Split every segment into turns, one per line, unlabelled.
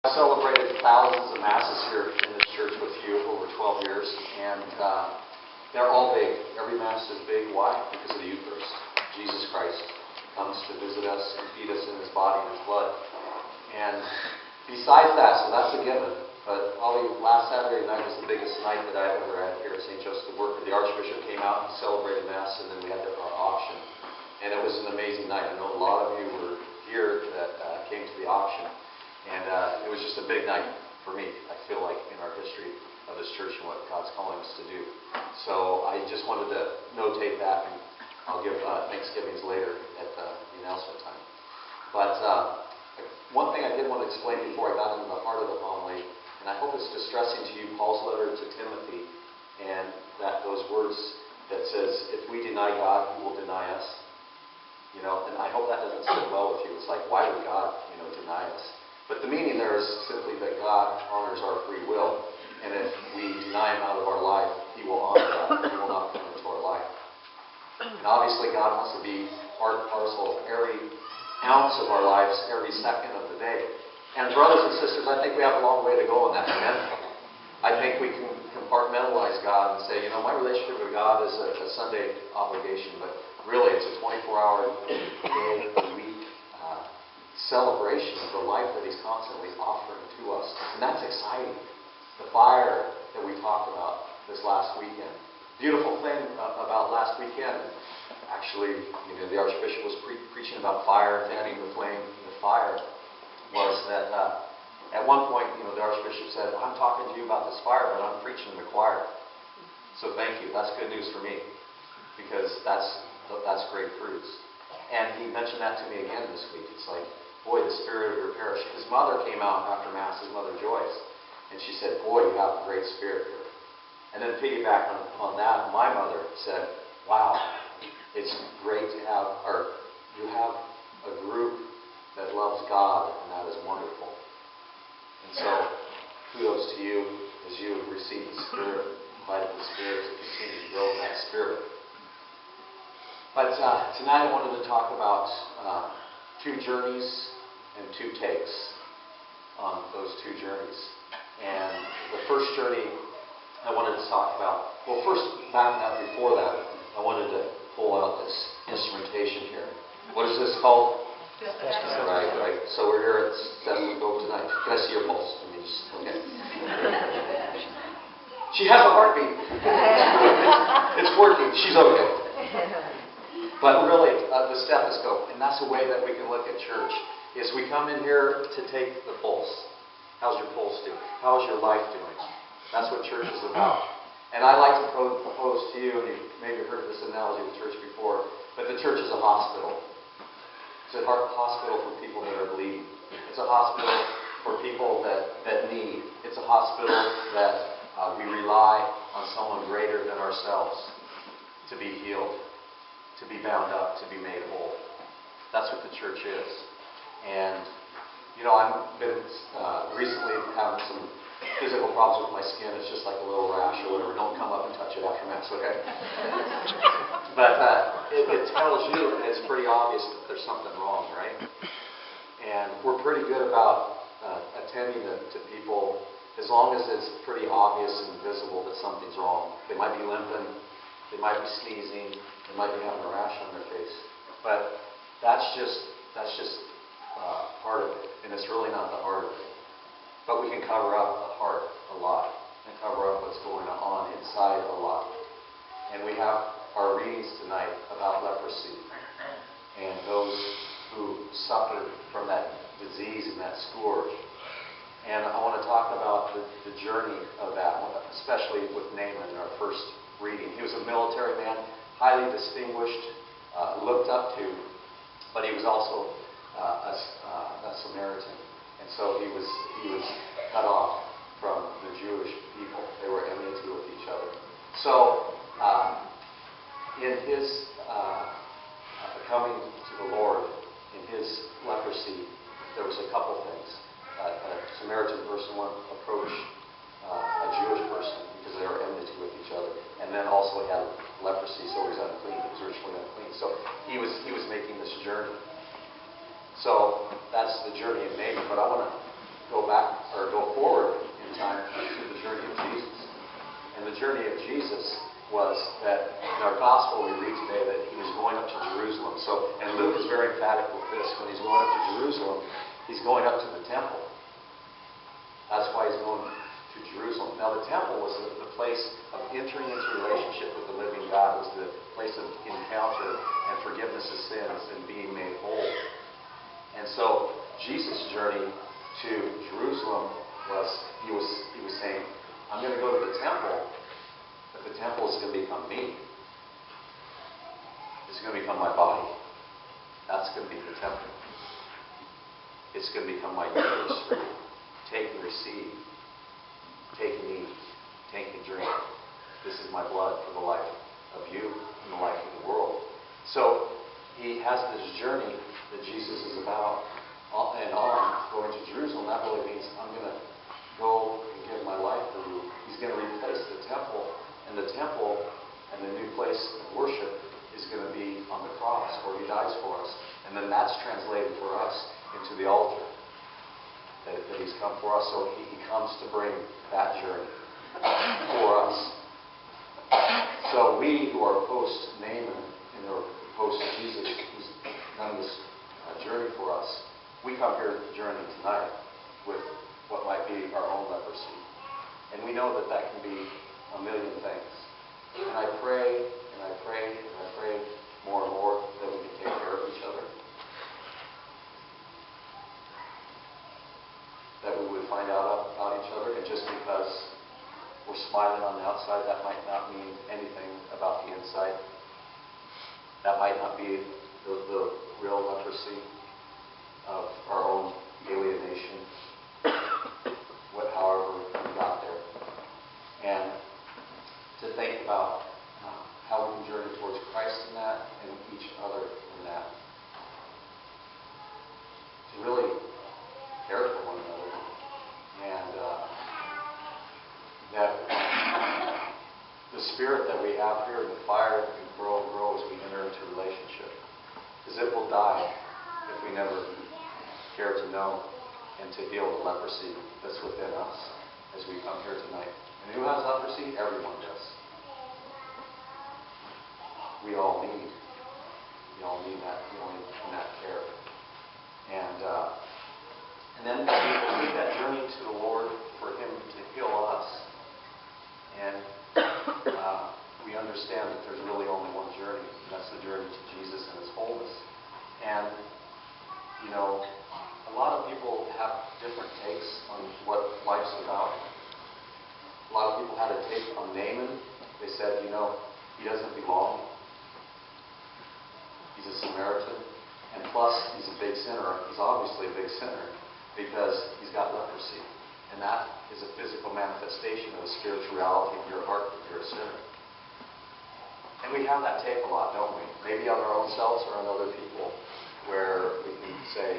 I celebrated thousands of masses here in this church with you over 12 years, and they're all big. Every mass is big. Why? Because of the Eucharist. Jesus Christ comes to visit us and feed us in His body and His blood. And besides that, so that's a given, but probably last Saturday night was the biggest night that I've ever had here at St. Joseph. The Archbishop came out and celebrated Mass, and then we had our auction. And it was an amazing night. I know a lot of you were here that came to the auction. And it was just a big night for me, I feel like, in our history of this church and what God's calling us to do. So I just wanted to notate that, and I'll give Thanksgivings later at the announcement time. But one thing I did want to explain before I got into the heart of the homily, and I hope it's distressing to you, Paul's letter to Timothy, and that those words that says, if we deny God, He will deny us. You know, and I hope that doesn't sit well with you. It's like, why would God, deny us? But the meaning there is simply that God honors our free will. And if we deny Him out of our life, He will honor that. He will not come into our life. And obviously God wants to be part and parcel of every ounce of our lives, every second of the day. And brothers and sisters, I think we have a long way to go on that. Amen? I think we can compartmentalize God and say, my relationship with God is a Sunday obligation. But really, it's a 24-hour day, a week celebration of the life that He's constantly offering to us. And that's exciting. The fire that we talked about this last weekend. Beautiful thing about last weekend, actually, the Archbishop was preaching about fire, fanning the flame, the fire, was that at one point, the Archbishop said, I'm talking to you about this fire, but I'm preaching to the choir. So thank you. That's good news for me, because that's great fruits. And he mentioned that to me again this week. It's like, boy, the spirit of your parish. His mother came out after Mass, his mother Joyce, and she said, boy, you have a great spirit here. And then piggyback on that, my mother said, wow, it's great to have, or you have a group that loves God, and that is wonderful. And so, kudos to you as you have received the Spirit, invited the Spirit to continue to grow in that Spirit. But tonight I wanted to talk about two journeys and two takes on those two journeys. And the first journey I wanted to talk about, well, first, backing up before that, I wanted to pull out this instrumentation here. What is this called? Right. So we're here at Stethoscope tonight. Can I see your pulse? Okay. She has a heartbeat. It's working. She's okay. But really, the stethoscope, and that's the way that we can look at church, is we come in here to take the pulse. How's your pulse doing? How's your life doing? That's what church is about. And I like to propose to you, and you've maybe heard this analogy of church before, but the church is a hospital. It's a hospital for people that are bleeding. It's a hospital for people that need. It's a hospital that we rely on someone greater than ourselves to be healed, to be bound up, to be made whole. That's what the church is. And, I've been recently having some physical problems with my skin. It's just like a little rash or whatever. Don't come up and touch it after Mass, okay? But it tells you, and it's pretty obvious that there's something wrong, right? And we're pretty good about attending to people as long as it's pretty obvious and visible that something's wrong. They might be limping, they might be sneezing, they might be having a rash on their face. But that's just part of it, and it's really not the heart of it. But we can cover up the heart a lot, and cover up what's going on inside a lot. And we have our readings tonight about leprosy and those who suffered from that disease and that scourge. And I want to talk about the journey of that, especially with Naaman in our first reading. He was a military man, highly distinguished, looked up to, but he was also a Samaritan. And so he was cut off from the Jewish people. They were enmity with each other. So, in his coming to the Lord, in his leprosy, there was a couple things. A Samaritan person would approach a Jewish person because they were enmity with each other. And then also he had leprosy, so he was unclean. He was ritually unclean. So he was making this journey. So that's the journey of Naaman. But I want to go back or go forward in time to the journey of Jesus. And the journey of Jesus was that in our gospel we read today that he was going up to Jerusalem. So, and Luke is very emphatic with this. When he's going up to Jerusalem, he's going up to the temple. That's why he's going to Jerusalem. Now the temple was the place of entering into relationship with the living God. It was the place of encounter and forgiveness of sins and being made whole. And so Jesus' journey to Jerusalem was he was saying, I'm going to go to the temple, but the temple is going to become me. It's going to become my body. That's going to be the temple. It's going to become my universe. Take and receive. Take and eat. Take and drink. This is my blood for the life of you and the life of the world. So he has this journey that Jesus is about and on going to Jerusalem. That really means I'm going to go and give my life for you. He's going to replace the temple, and the temple and the new place of worship is going to be on the cross where he dies for us. And then that's translated for us into the altar that he's come for us. So he comes to bring that journey for us. So we who are post-Naaman and are post-Jesus, who's done this journey for us, we come here journey tonight with what might be our own leprosy. And we know that that can be a million things. And I pray, and I pray, and I pray more and more that we can take care of each other. That we would find out about each other. And just because we're smiling on the outside, that might not mean anything about the inside. That might not be the real leprosy of our own alienation, however we got there. And to think about how we can journey towards Christ in that and each other in that. To really care for one another. And that the spirit that we have here, the fire that can grow and grow as we enter into relationship. Because it will die if we never care to know and to heal the leprosy that's within us as we come here tonight. And who has leprosy? Everyone does. We all need that healing and that care. And then we take that journey to the Lord for him to heal us. And we understand that there's really only one journey, and that's the journey to Jesus and his wholeness. And, a lot of people have different takes on what life's about. A lot of people had a take on Naaman. They said, he doesn't belong. He's a Samaritan. And plus, he's a big sinner. He's obviously a big sinner because he's got leprosy. And that is a physical manifestation of the spirituality of your heart if you're a sinner. And we have that take a lot, don't we? Maybe on our own selves or on other people, where we can say,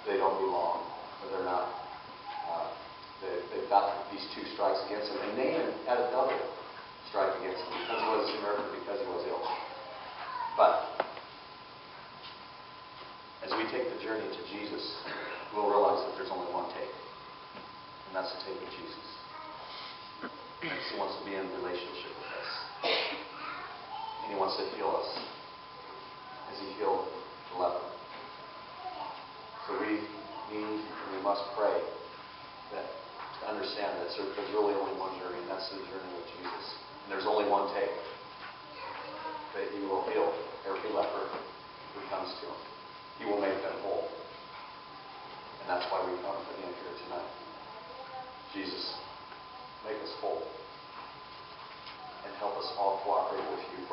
they don't belong, or they're not. They've got these two strikes against him. And Naaman had a double strike against him because he was a Samaritan, because he was ill. But as we take the journey to Jesus, we'll realize that there's only one take. And that's the take of Jesus. He wants to be in relationship with us. And he wants to heal us as he healed the leper. So we need and we must pray that to understand that there's really only one journey, and that's the journey with Jesus. And there's only one take. That he will heal every leper who comes to him. He will make them whole. And that's why we come to him here tonight. Jesus, make us whole. And help us all cooperate with you